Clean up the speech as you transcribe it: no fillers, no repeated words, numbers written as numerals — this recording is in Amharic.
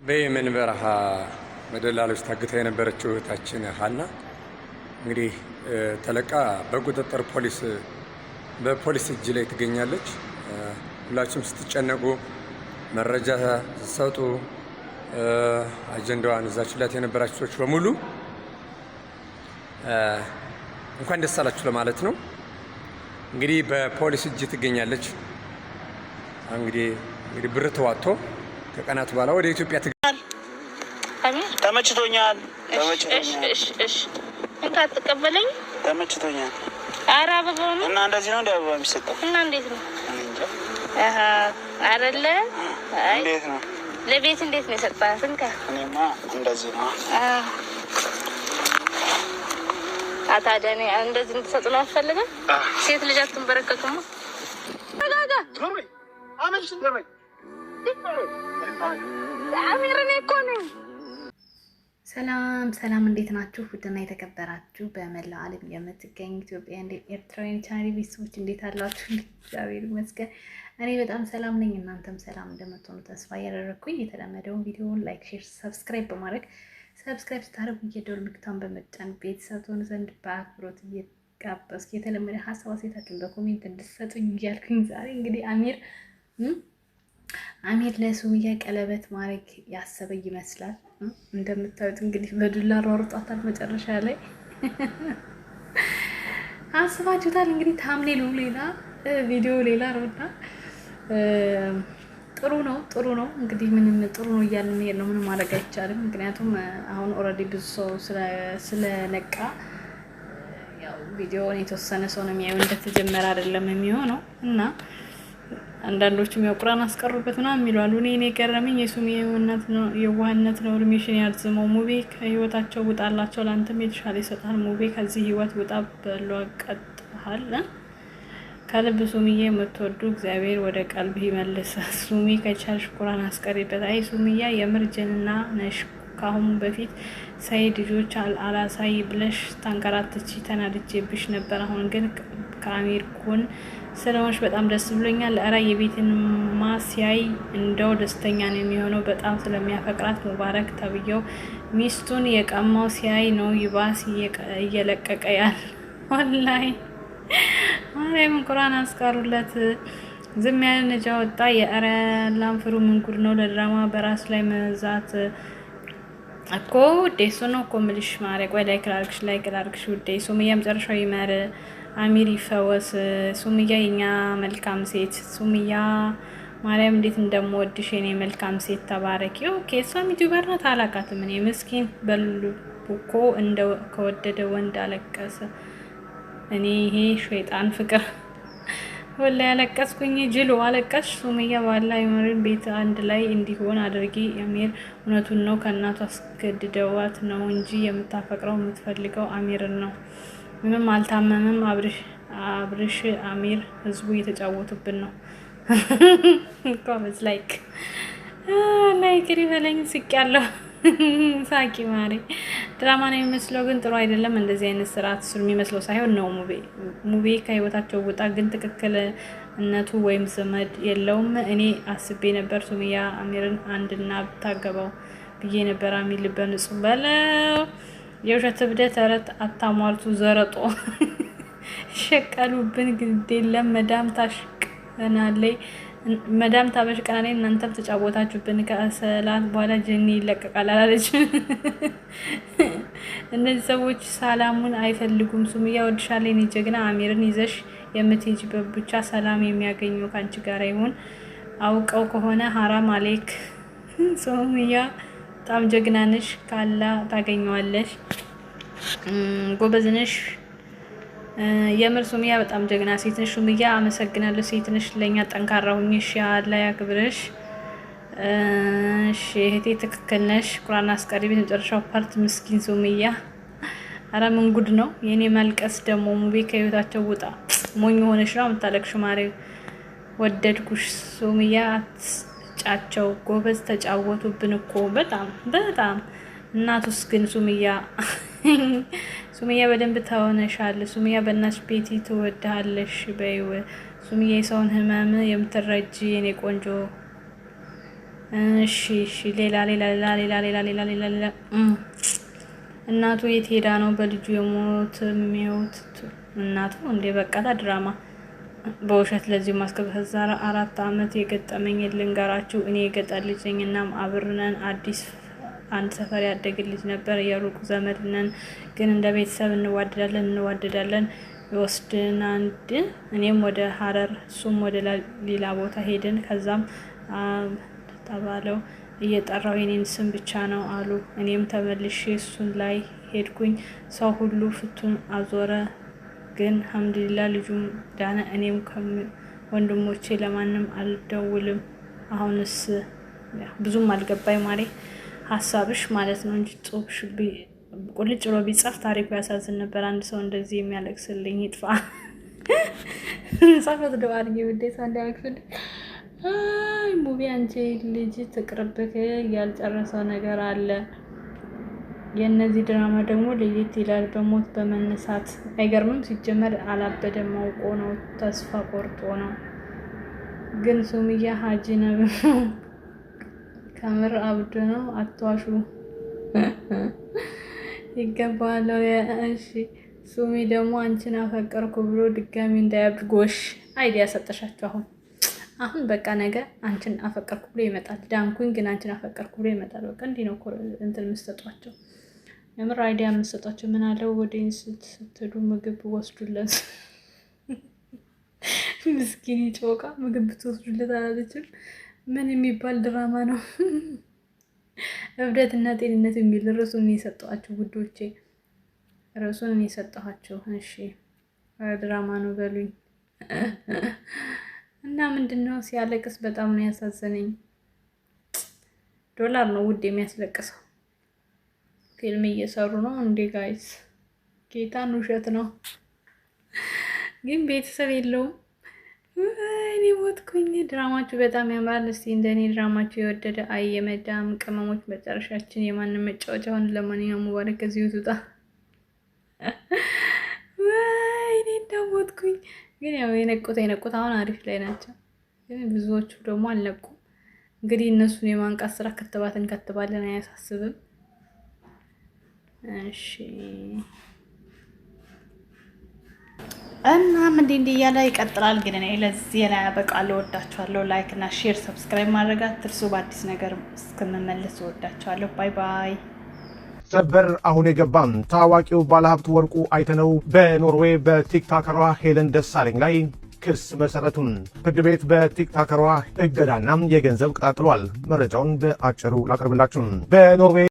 በየመን በረሃ መደላሎች ታግታ የነበረችው እህታችን ሀና እንግዲህ ተለቃ በቁጥጥር በፖሊስ እጅ ላይ ትገኛለች። ሁላችሁም ስትጨነቁ መረጃ ስትሰጡ አጀንዳዋን እዛችሁላት የነበራችሁ ሰዎች በሙሉ እንኳን ደስ አላችሁ ለማለት ነው። እንግዲህ በፖሊስ እጅ ትገኛለች። እንግዲህ ብር ተዋጥቶ ከቀናት በኋላ ወደ ኢትዮጵያ ተመችቶኛል። እሺ እንካ ተቀበለኝ። ተመችቶኛል። ኧረ አበባው ነው እና እንደዚህ ነው እንደ አበባ የሚሰጠው እና እንዴት ነው? አይደለ? እንዴት ነው ለቤት እንዴት ነው የሰጣት? እንካ እኔማ እንደዚህ ነው። ታዲያ እኔ እንደዚህ እንድትሰጥ ነው አትፈልግም? ሴት ልጅ አትንበረከክማ። ሰላም እንዴት ናችሁ? ውድና የተከበራችሁ በመላ ዓለም የምትገኙ ኢትዮጵያ እንደ ኤርትራውያን ቻናል ቤተሰቦች እንዴት አላችሁ? እግዚአብሔር ይመስገን እኔ በጣም ሰላም ነኝ። እናንተም ሰላም እንደምትሆኑ ተስፋ እያደረኩኝ የተለመደውን ቪዲዮውን ላይክ፣ ሼር፣ ሰብስክራይብ በማድረግ ሰብስክራይብ ስታደርጉ የደወል ምልክቱን በመጫን ቤተሰብ ትሆኑ ዘንድ በአክብሮት እየጋበዝኩ የተለመደ ሀሳብ አስተያየታችሁን በኮሜንት እንድትሰጡኝ እያልኩኝ ዛሬ እንግዲህ አሚር ለሱምያ ቀለበት ማድረግ ያሰበ ይመስላል። እንደምታዩት እንግዲህ በዱላ ሯሩጧታል። መጨረሻ ላይ አስባችሁታል። እንግዲህ ታምኔሉ ሌላ ቪዲዮ ሌላ ነውና ጥሩ ነው እንግዲህ ምንም ጥሩ ነው እያልን ነው። ምንም ማድረግ አይቻልም። ምክንያቱም አሁን ኦልሬዲ ብዙ ሰው ስለነቃ ያው ቪዲዮውን የተወሰነ ሰው ነው የሚያየው፣ እንደተጀመረ አይደለም የሚሆነው እና አንዳንዶቹም ያው ቁርአን አስቀሩበት ምናምን የሚሏሉ። እኔ ገረመኝ የሱምያ የዋህነት ነው። እድሜሽን ያርዝመው ሙቤ ከህይወታቸው ውጣላቸው፣ ለአንተም የተሻለ ይሰጣል። ሙቤ ከዚህ ህይወት ውጣ ብሎ ቀጥሃል። ከልብ ሱምያ የምትወዱ እግዚአብሔር ወደ ቀልብ ይመልስ። ሱሚ ከቻልሽ ቁርአን አስቀሪበት። አይ ሱምያ የምር ጀንና ነሽ። ካሁን በፊት ሰይድ ልጆች አላሳይ ብለሽ ታንከራትቺ ተናድጄብሽ ነበር። አሁን ግን ከአሚር ጎን ስለሆንሽ በጣም ደስ ብሎኛል። ኧረ የቤትን ማስያይ እንደው ደስተኛ ነው የሚሆነው። በጣም ስለሚያፈቅራት ሙባረክ ተብዬው ሚስቱን የቀማው ሲያይ ነው ይባስ እየለቀቀ ያለ። ወላሂ ማርያም ቁርአን አስቀሩለት። ዝም ያለ ነጃ ወጣ። የኧረ ላንፍሩ ምን ጉድ ነው? ለድራማ በራስ ላይ መዛት እኮ ደሱ ነው እኮ ምልሽ ማርያም። ቆይ ላይክ ላርግሽ ውዴ። ሱምያ መጨረሻው ይመር፣ አሚር ይፈወስ። ሱምያ የኛ መልካም ሴት ሱምያ ማርያም እንዴት እንደምወድሽ የኔ መልካም ሴት ተባረኪ። ኦኬ እሷም ዩቲዩበር ናት። አላውቃትም እኔ ምስኪን በልቡኮ እንደ ከወደደ ወንድ አለቀሰ። እኔ ይሄ ሸይጣን ፍቅር ወላ ያለቀስኩኝ ጅሎ አለቀሽ። ሱምያ ባላ የመሪን ቤት አንድ ላይ እንዲሆን አድርጊ። አሚር እውነቱን ነው ከእናቱ አስገድደዋት ነው እንጂ የምታፈቅረው የምትፈልገው አሚርን ነው። ምንም አልታመመም። አብርሽ አሚር ህዝቡ እየተጫወቱብን ነው። ኮሜንት ላይክ ይበለኝ። ስቄያለሁ። ሳቂ ማሪ ድራማ ነው የሚመስለው፣ ግን ጥሩ አይደለም። እንደዚህ አይነት ስርዓት እሱ የሚመስለው ሳይሆን ነው። ሙቤ ከህይወታቸው ውጣ። ግን ትክክልነቱ ወይም ዘመድ የለውም። እኔ አስቤ ነበር ሱምያ አሚርን አንድና ብታገባው ብዬ ነበር። አሚር ልበ ንጹህ በለው። የውሸት እብደት ተረት አታሟልቱ። ዘረጦ ሸቀሉብን። ግድ የለም መዳም ታሽቀናለች፣ መዳም ታበሽቀናለች። እናንተም ተጫወታችሁብን። ከሰላት በኋላ ጀኒ ይለቀቃል አላለች። እነዚህ ሰዎች ሰላሙን አይፈልጉም። ሱምያ ወድሻለሁ የኔ ጀግና። አሚርን ይዘሽ የምትሄጂበት ብቻ ሰላም የሚያገኘው ካንቺ ጋር ይሁን። አውቀው ከሆነ ሐራም አሌክ። ሱምያ በጣም ጀግና ነሽ፣ ካላ ታገኘዋለሽ። ጎበዝ ነሽ የምር ሱምያ በጣም ጀግና ሴት ነሽ። ሱምያ አመሰግናለሁ። ሴት ነሽ፣ ለኛ ጠንካራ ሁኚ። እሺ አላህ ያክብርሽ። እሺ እህቴ ትክክል ነሽ። ቁርአን አስቀሪ። በመጨረሻው ፓርት ምስኪን ሱምያ። አረ ምን ጉድ ነው የኔ ማልቀስ ደግሞ። ሙቤ ከህይወታቸው ውጣ። ሞኝ ሆነሽ ነው የምታለቅሽው ማሪ። ወደድኩሽ ሱምያ። ጫቸው ጎበዝ ተጫወቱብን እኮ በጣም እናቱስ ግን ሱምያ በደንብ ታውነሻል። ሱምያ በእናትሽ ቤቲ ትወዳለሽ በይው። ሱምያ የሰውን ህመም የምትረጂ የኔ ቆንጆ እሺ ሌላ እናቱ የት ሄዳ ነው በልጁ የሚሞት እናቱ እንደ በቀላ ድራማ በውሸት ለዚህ ማስከፈት 4 አመት የገጠመኝ ልንገራችሁ። እኔ የገጠር ልጅ ነኝና አብረን አዲስ አንድ ሰፈር ያደግን ልጅ ነበር። የሩቅ ዘመድ ነን፣ ግን እንደ ቤተሰብ እንዋደዳለን። ይወስድን አንድ እኔም ወደ ሀረር እሱም ወደ ሌላ ቦታ ሄድን። ከዛም ተባለው እየጠራው የኔን ስም ብቻ ነው አሉ። እኔም ተመልሼ እሱን ላይ ሄድኩኝ። ሰው ሁሉ ፍቱን አዞረ፣ ግን አልሐምዱሊላህ ልጁም ዳነ። እኔም ወንድሞቼ ለማንም አልደውልም። አሁንስ ብዙም አልገባኝ ማሬ ሀሳብሽ ማለት ነው እንጂ ጽሁፍሽ ቁልጭ ብሎ ቢጻፍ ታሪኩ ያሳዝን ነበር። አንድ ሰው እንደዚህ የሚያለቅስልኝ ይጥፋ። ጻፈት ደው አርጌ ውዴታ እንዳያክፍልኝ። አይ ሙቢ አንቺ ልጅ ትቅርብክ፣ ያልጨረሰው ነገር አለ። የእነዚህ ድራማ ደግሞ ለየት ይላል። በሞት በመነሳት አይገርምም። ሲጀመር አላበደም፣ አውቆ ነው፣ ተስፋ ቆርጦ ነው። ግን ሱምያ ሀጂ ነው ከምር አብዶ ነው። አትዋሹ ይገባል። እሺ ሱሚ ደግሞ አንቺን አፈቀርኩ ብሎ ድጋሚ እንዳያብድ ጎሽ አይዲያ ሰጠሻቸው። አሁን በቃ ነገ አንቺን አፈቀርኩ ብሎ ይመጣል። ዳንኩኝ ግን አንቺን አፈቀርኩ ብሎ ይመጣል። በቃ እንዲህ ነው እንትን የምትሰጧቸው። የምር አይዲያ የምትሰጧቸው። ምን አለው ወዴን ስትሄዱ ምግብ ወስዱለት። ምስኪን ጮቃ ምግብ ትወስዱለት አላለችም። ምን የሚባል ድራማ ነው? እብደትና ጤንነት የሚል ርዕሱን የሰጠኋቸው ውዶቼ፣ ርዕሱን የሰጠኋቸው። እሺ ድራማ ነው በሉኝ። እና ምንድነው ሲያለቅስ በጣም ነው ያሳዘነኝ። ዶላር ነው ውድ የሚያስለቅሰው። ፊልም እየሰሩ ነው እንዴ ጋይስ? ጌታን ውሸት ነው ግን ቤተሰብ የለውም። እኔ ሞትኩኝ። ድራማችሁ በጣም ያምራል። እስቲ እንደኔ ድራማችሁ የወደደ የመዳም ቅመሞች መጨረሻችን የማንም መጫወቻ ሆነ። ለማንኛውም ሙባረክ ከዚህ ውጣ። ወይኔ እንዳሞትኩኝ። ግን ያው የነቁት አሁን አሪፍ ላይ ናቸው። ግን ብዙዎቹ ደግሞ አልነቁም። እንግዲህ እነሱን የማንቃት ስራ ክትባት እንከትባለን፣ አያሳስብም። እሺ እና እንዴ እያለ ይቀጥላል። ግን እኔ ለዚህ ላይ ያበቃለሁ። ወዳችኋለሁ። ላይክ እና ሼር ሰብስክራይብ ማድረግ አትርሱ። በአዲስ ነገር እስከምመለስ ወዳችኋለሁ። ባይ ባይ። ሰበር አሁን የገባም ታዋቂው ባለሀብት ወርቁ አይተነው በኖርዌይ በቲክቶከሯ ሄለን ደሳለኝ ላይ ክስ መሰረቱን ፍርድ ቤት በቲክቶከሯ እገዳና የገንዘብ ቅጣት ጥሏል። መረጃውን በአጭሩ ላቀርብላችሁ። በኖርዌይ